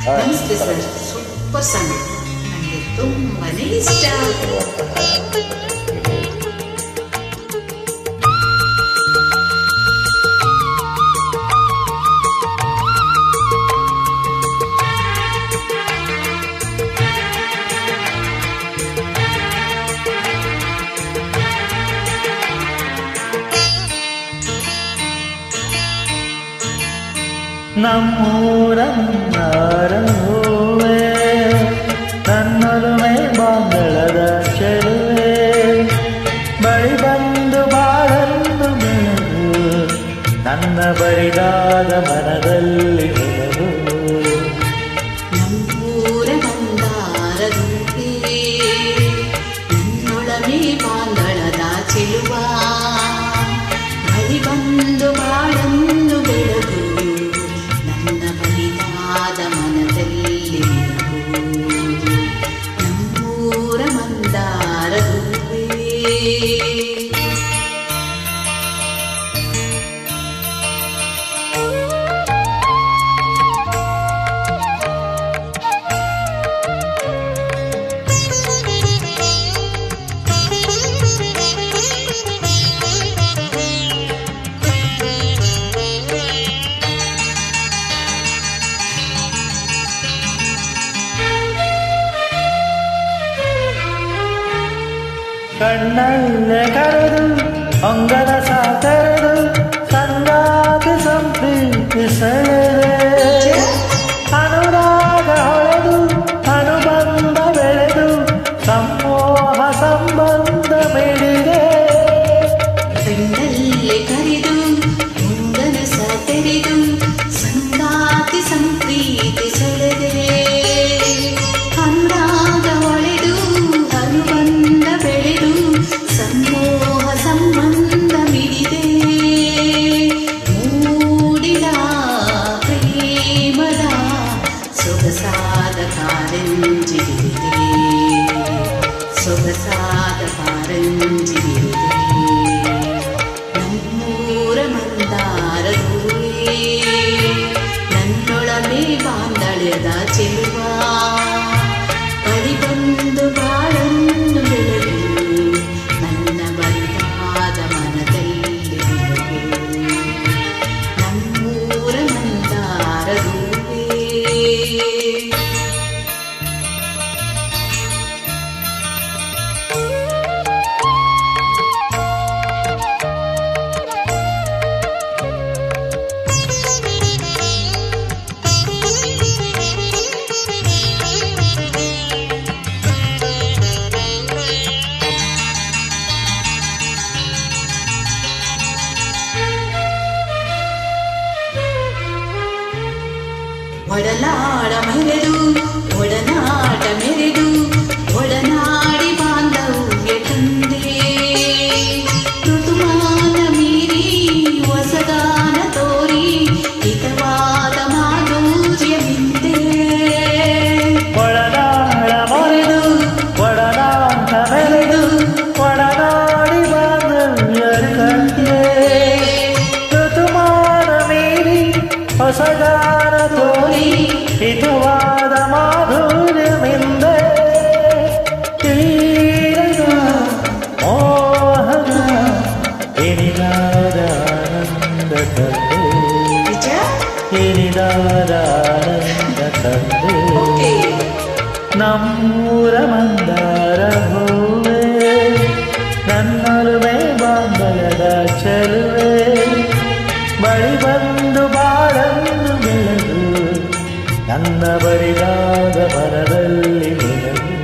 ನಮಸ್ತೆ sir, super song, ನನಗೆ ತುಂಬಾನೇ ಇಷ್ಟ. ನಮ್ಮೂರನ್ನಾರ ಹೂವೆ ನನ್ನೊಲುಮೆ ಬಾಂಗಳದ ಚೆಲುವೆ ಬಳಿ ಬಂದು ಬಾಳನ್ನು ಬೆಳಗು ನನ್ನ ಬರಿದಾದ ಮನದಲ್ಲಿ ಬೆಳಗು. ನಮ್ಮೂರ ಮಂದಾರ ಹೂವೆ ನನ್ನೊಲುಮೆ ಬಾಂಗಳದ ಚೆಲುವ ಬಳಿ ಬಂದು ಬಾಳನ್ನು ಬೆಳಗು ನನ್ನ ಬಲಿದಾದ ಮನದಲ್ಲಿ ನಮ್ಮೂರ ಮಂದಾರ ಹೂವೇ. ಕಣ್ಣಲ್ಲೇ ಕರೆದು ಅಂಗದ ಸಾಕರೆದು ಸಂಗಾತಿ ಸಂಪ್ರೀತಿ ಸೆಳೆದೆ ಅನುರಾಗ ಹೊಳೆದು ಅನುಬಂಧ ಬೆಳೆದು ಸಮೂಹ ಸಂಬಂಧ ಮಿಡಿದೆ. ಕಣ್ಣಲ್ಲೇ ಕರೆದು ಅಂಗದ ಸಾಕರೆದು ಸಂಗಾತಿ ಸಂಪ್ರೀತಿ ಸೆಳೆದೆ ಅನುರಾಗ ಹೊಳೆದು ಅನುಬಂಧ ಬೆಳೆದು ಸಮೂಹ ಸಂಬಂಧ ಮಿಡಿದೆ. ಮೂಡಿದ ಪ್ರೇಮದ ಸೊಗಸಾದ ಕಾರಂಜಿ ಬಿರಿದೆ ಸೊಗಸಾದ ಕಾರಂಜಿ ಬಿರಿದೆ. ನಮ್ಮೂರ ಮಂದಾರ ಹೂವೇ ನನ್ನೊಳಮೆ ಬಾಂಧಳ್ಯದ ಚೆಲುವ ಬಳಿ ಬಂದು ಬಾಳನ್ನು ಬೆಳಗು ನನ್ನ ಬರಿದಾದ ಮನದಲ್ಲಿ ಬೆಳಗು ನಮ್ಮೂರ ಮಂದಾರ ಹೂವೇ. ಒಡನಾಡ ಮೆರೆದು ಒಡನಾಟ ಮೆರೆದು ಒಡನಾಡಿ ಬಾಂಧವ್ಯ ತಂದೆ ಋತುಮಾನ ಮೀರಿ ಹೊಸಗಾನ ತೋರಿ ಹಿತವಾದ ಮಾಧುರ್ಯ ಬಿಂದೆ. ಒಡನಾಡ ಮರೆದು ಒಡನಾಟ ಮೆರೆದು ಒಡನಾಡಿ ಬಾಂಧವ್ಯ ತಂದೆ ಋತುಮಾನ ಮೀರಿ ಹೊಸಗಾನ ತೋರಿ ಹಿತವಾದ ಮಾಧುರ್ಯಮಿಂದ ತೀರದ ಮೋಹದ ಎನಿದಾದ ಆನಂದ ತಂದೆ ಎನಿದಾದ ಆನಂದ ತಂದೆ. ನಮ್ಮೂರ ಮಂದಾರ ಹೂವೆ ನನ್ನೊಲುಮೆ ಬಾಂಧವ್ಯದ ಚೆಲುವೆ ಬಳಿ ಬಂದು ಬಾಳನ್ನು ಬೆಳಗು ನನ್ನ ಬರಿದಾದ ಮನದಲ್ಲಿ ಬೆಳಗು.